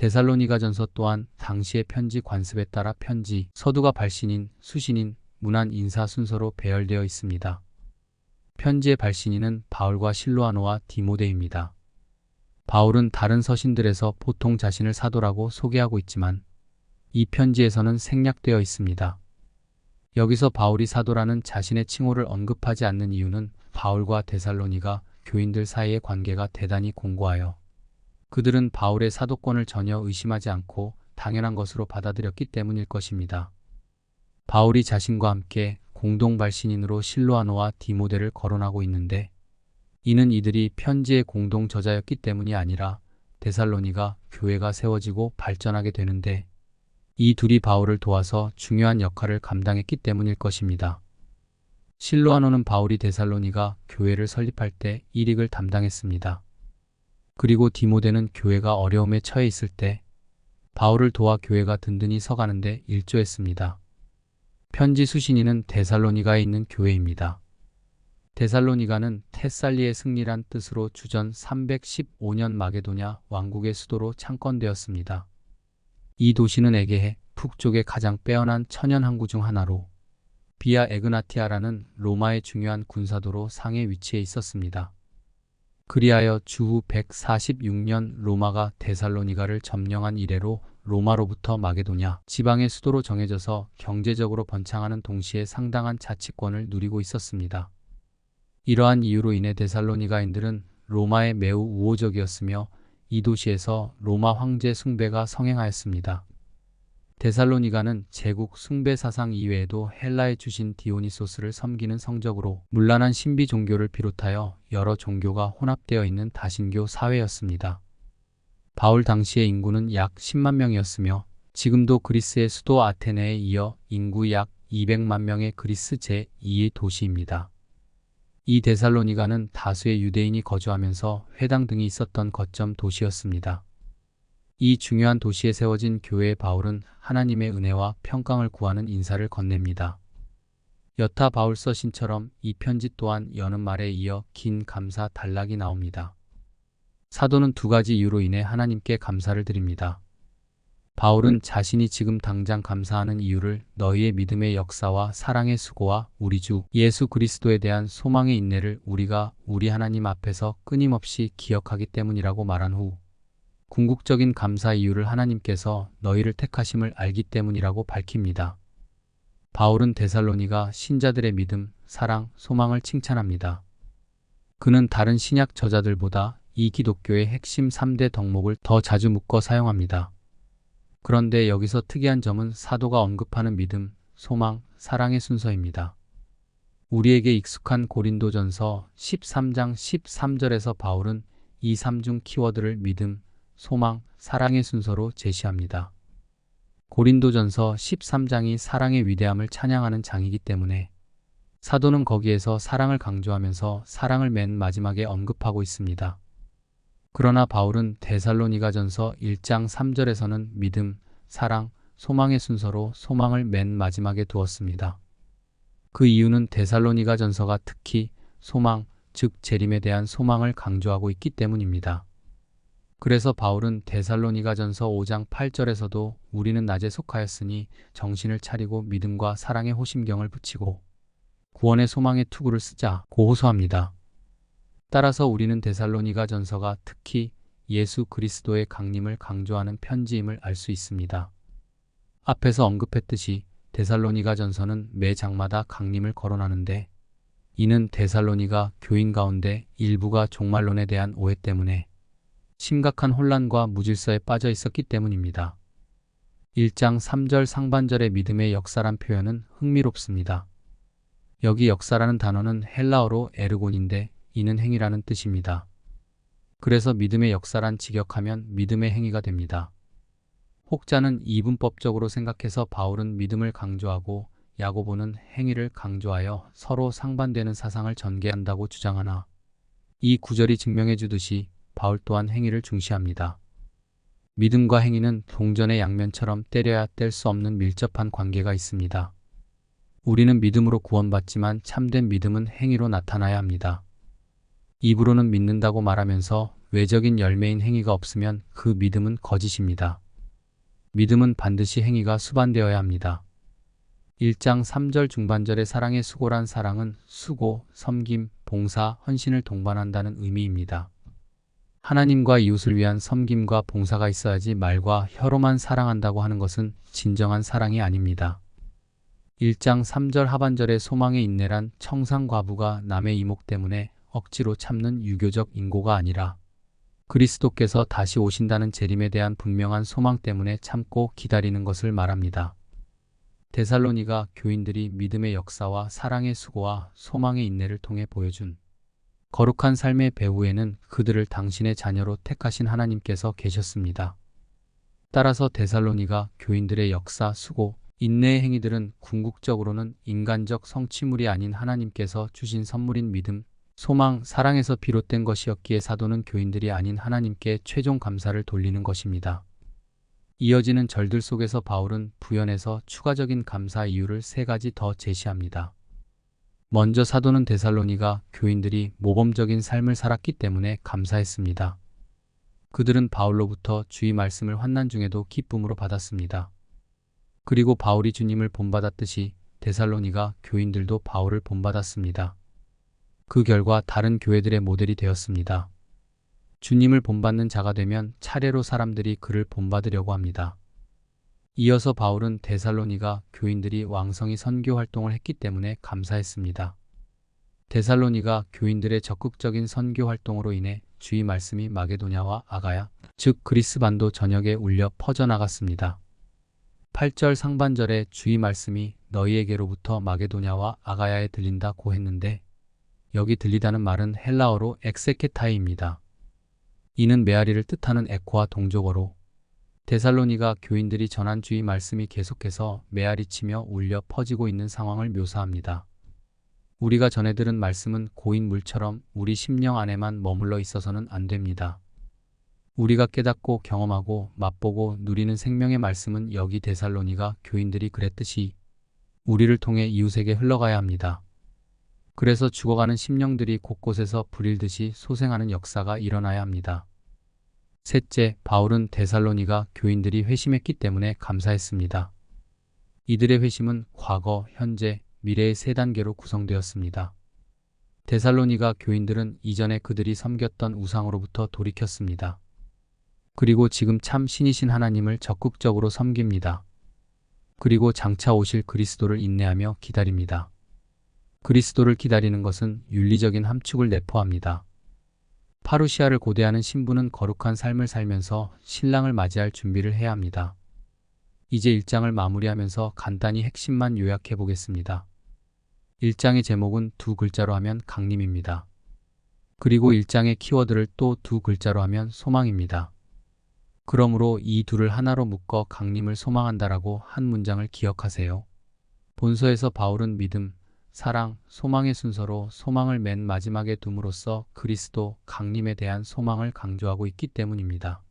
데살로니가전서 또한 당시의 편지 관습에 따라 편지, 서두가 발신인, 수신인, 문안 인사 순서로 배열되어 있습니다. 편지의 발신인은 바울과 실로아노와 디모데입니다. 바울은 다른 서신들에서 보통 자신을 사도라고 소개하고 있지만 이 편지에서는 생략되어 있습니다. 여기서 바울이 사도라는 자신의 칭호를 언급하지 않는 이유는 바울과 데살로니가 교인들 사이의 관계가 대단히 공고하여 그들은 바울의 사도권을 전혀 의심하지 않고 당연한 것으로 받아들였기 때문일 것입니다. 바울이 자신과 함께 공동 발신인으로 실로아노와 디모데를 거론하고 있는데 이는 이들이 편지의 공동 저자였기 때문이 아니라 데살로니가 교회가 세워지고 발전하게 되는데 이 둘이 바울을 도와서 중요한 역할을 감당했기 때문일 것입니다. 실로아노는 바울이 데살로니가 교회를 설립할 때 일익을 담당했습니다. 그리고 디모데는 교회가 어려움에 처해 있을 때 바울을 도와 교회가 든든히 서가는데 일조했습니다. 편지 수신인은 데살로니가에 있는 교회입니다. 데살로니가는 테살리의 승리란 뜻으로 주전 315년 마게도냐 왕국의 수도로 창건되었습니다. 이 도시는 에게해 북쪽의 가장 빼어난 천연 항구 중 하나로 비아 에그나티아라는 로마의 중요한 군사도로 상에 위치해 있었습니다. 그리하여 주후 146년 로마가 데살로니가를 점령한 이래로 로마로부터 마게도냐 지방의 수도로 정해져서 경제적으로 번창하는 동시에 상당한 자치권을 누리고 있었습니다. 이러한 이유로 인해 데살로니가인들은 로마에 매우 우호적이었으며 이 도시에서 로마 황제 숭배가 성행하였습니다. 데살로니가는 제국 숭배 사상 이외에도 헬라의 주신 디오니소스를 섬기는 성적으로 문란한 신비 종교를 비롯하여 여러 종교가 혼합되어 있는 다신교 사회였습니다. 바울 당시의 인구는 약 10만 명이었으며 지금도 그리스의 수도 아테네에 이어 인구 약 200만 명의 그리스 제2의 도시입니다. 이 데살로니가는 다수의 유대인이 거주하면서 회당 등이 있었던 거점 도시였습니다. 이 중요한 도시에 세워진 교회의 바울은 하나님의 은혜와 평강을 구하는 인사를 건넵니다. 여타 바울 서신처럼 이 편지 또한 여는 말에 이어 긴 감사 단락이 나옵니다. 사도는 두 가지 이유로 인해 하나님께 감사를 드립니다. 바울은 자신이 지금 당장 감사하는 이유를 너희의 믿음의 역사와 사랑의 수고와 우리 주 예수 그리스도에 대한 소망의 인내를 우리가 우리 하나님 앞에서 끊임없이 기억하기 때문이라고 말한 후 궁극적인 감사 이유를 하나님께서 너희를 택하심을 알기 때문이라고 밝힙니다. 바울은 데살로니가 신자들의 믿음, 사랑, 소망을 칭찬합니다. 그는 다른 신약 저자들보다 이 기독교의 핵심 3대 덕목을 더 자주 묶어 사용합니다. 그런데 여기서 특이한 점은 사도가 언급하는 믿음, 소망, 사랑의 순서입니다. 우리에게 익숙한 고린도전서 13장 13절에서 바울은 이 3중 키워드를 믿음, 소망, 사랑의 순서로 제시합니다. 고린도전서 13장이 사랑의 위대함을 찬양하는 장이기 때문에 사도는 거기에서 사랑을 강조하면서 사랑을 맨 마지막에 언급하고 있습니다. 그러나 바울은 데살로니가전서 1장 3절에서는 믿음, 사랑, 소망의 순서로 소망을 맨 마지막에 두었습니다. 그 이유는 데살로니가전서가 특히 소망, 즉 재림에 대한 소망을 강조하고 있기 때문입니다. 그래서 바울은 데살로니가전서 5장 8절에서도 우리는 낮에 속하였으니 정신을 차리고 믿음과 사랑의 호심경을 붙이고 구원의 소망의 투구를 쓰자고 호소합니다. 따라서 우리는 데살로니가전서가 특히 예수 그리스도의 강림을 강조하는 편지임을 알 수 있습니다. 앞에서 언급했듯이 데살로니가전서는 매 장마다 강림을 거론하는데 이는 데살로니가 교인 가운데 일부가 종말론에 대한 오해 때문에 심각한 혼란과 무질서에 빠져 있었기 때문입니다. 1장 3절 상반절의 믿음의 역사란 표현은 흥미롭습니다. 여기 역사라는 단어는 헬라어로 에르곤인데 이는 행위라는 뜻입니다. 그래서 믿음의 역사란 직역하면 믿음의 행위가 됩니다. 혹자는 이분법적으로 생각해서 바울은 믿음을 강조하고 야고보는 행위를 강조하여 서로 상반되는 사상을 전개한다고 주장하나 이 구절이 증명해 주듯이 바울 또한 행위를 중시합니다. 믿음과 행위는 동전의 양면처럼 때려야 뗄 수 없는 밀접한 관계가 있습니다. 우리는 믿음으로 구원받지만 참된 믿음은 행위로 나타나야 합니다. 입으로는 믿는다고 말하면서 외적인 열매인 행위가 없으면 그 믿음은 거짓입니다. 믿음은 반드시 행위가 수반되어야 합니다. 1장 3절 중반절의 사랑의 수고란 사랑은 수고, 섬김, 봉사, 헌신을 동반한다는 의미입니다. 하나님과 이웃을 위한 섬김과 봉사가 있어야지 말과 혀로만 사랑한다고 하는 것은 진정한 사랑이 아닙니다. 1장 3절 하반절의 소망의 인내란 청산과부가 남의 이목 때문에 억지로 참는 유교적 인고가 아니라 그리스도께서 다시 오신다는 재림에 대한 분명한 소망 때문에 참고 기다리는 것을 말합니다. 데살로니가 교인들이 믿음의 역사와 사랑의 수고와 소망의 인내를 통해 보여준 거룩한 삶의 배후에는 그들을 당신의 자녀로 택하신 하나님께서 계셨습니다. 따라서 데살로니가 교인들의 역사, 수고, 인내의 행위들은 궁극적으로는 인간적 성취물이 아닌 하나님께서 주신 선물인 믿음, 소망, 사랑에서 비롯된 것이었기에 사도는 교인들이 아닌 하나님께 최종 감사를 돌리는 것입니다. 이어지는 절들 속에서 바울은 부연해서 추가적인 감사 이유를 3가지 더 제시합니다. 먼저 사도는 데살로니가 교인들이 모범적인 삶을 살았기 때문에 감사했습니다. 그들은 바울로부터 주의 말씀을 환난 중에도 기쁨으로 받았습니다. 그리고 바울이 주님을 본받았듯이 데살로니가 교인들도 바울을 본받았습니다. 그 결과 다른 교회들의 모델이 되었습니다. 주님을 본받는 자가 되면 차례로 사람들이 그를 본받으려고 합니다. 이어서 바울은 데살로니가 교인들이 왕성히 선교 활동을 했기 때문에 감사했습니다. 데살로니가 교인들의 적극적인 선교 활동으로 인해 주의 말씀이 마게도냐와 아가야, 즉 그리스 반도 전역에 울려 퍼져나갔습니다. 8절 상반절에 주의 말씀이 너희에게로부터 마게도냐와 아가야에 들린다고 했는데 여기 들리다는 말은 헬라어로 엑세케타이입니다. 이는 메아리를 뜻하는 에코와 동족어로 데살로니가 교인들이 전한 주의 말씀이 계속해서 메아리치며 울려 퍼지고 있는 상황을 묘사합니다. 우리가 전해 들은 말씀은 고인 물처럼 우리 심령 안에만 머물러 있어서는 안 됩니다. 우리가 깨닫고 경험하고 맛보고 누리는 생명의 말씀은 여기 데살로니가 교인들이 그랬듯이 우리를 통해 이웃에게 흘러가야 합니다. 그래서 죽어가는 심령들이 곳곳에서 불일듯이 소생하는 역사가 일어나야 합니다. 셋째, 바울은 데살로니가 교인들이 회심했기 때문에 감사했습니다. 이들의 회심은 과거, 현재, 미래의 3단계로 구성되었습니다. 데살로니가 교인들은 이전에 그들이 섬겼던 우상으로부터 돌이켰습니다. 그리고 지금 참 신이신 하나님을 적극적으로 섬깁니다. 그리고 장차 오실 그리스도를 인내하며 기다립니다. 그리스도를 기다리는 것은 윤리적인 함축을 내포합니다. 파루시아를 고대하는 신부는 거룩한 삶을 살면서 신랑을 맞이할 준비를 해야 합니다. 이제 1장을 마무리하면서 간단히 핵심만 요약해 보겠습니다. 1장의 제목은 2글자로 하면 강림입니다. 그리고 1장의 키워드를 또 2글자로 하면 소망입니다. 그러므로 이 둘을 하나로 묶어 강림을 소망한다라고 한 문장을 기억하세요. 본서에서 바울은 믿음, 사랑, 소망의 순서로 소망을 맨 마지막에 둠으로써 그리스도 강림에 대한 소망을 강조하고 있기 때문입니다.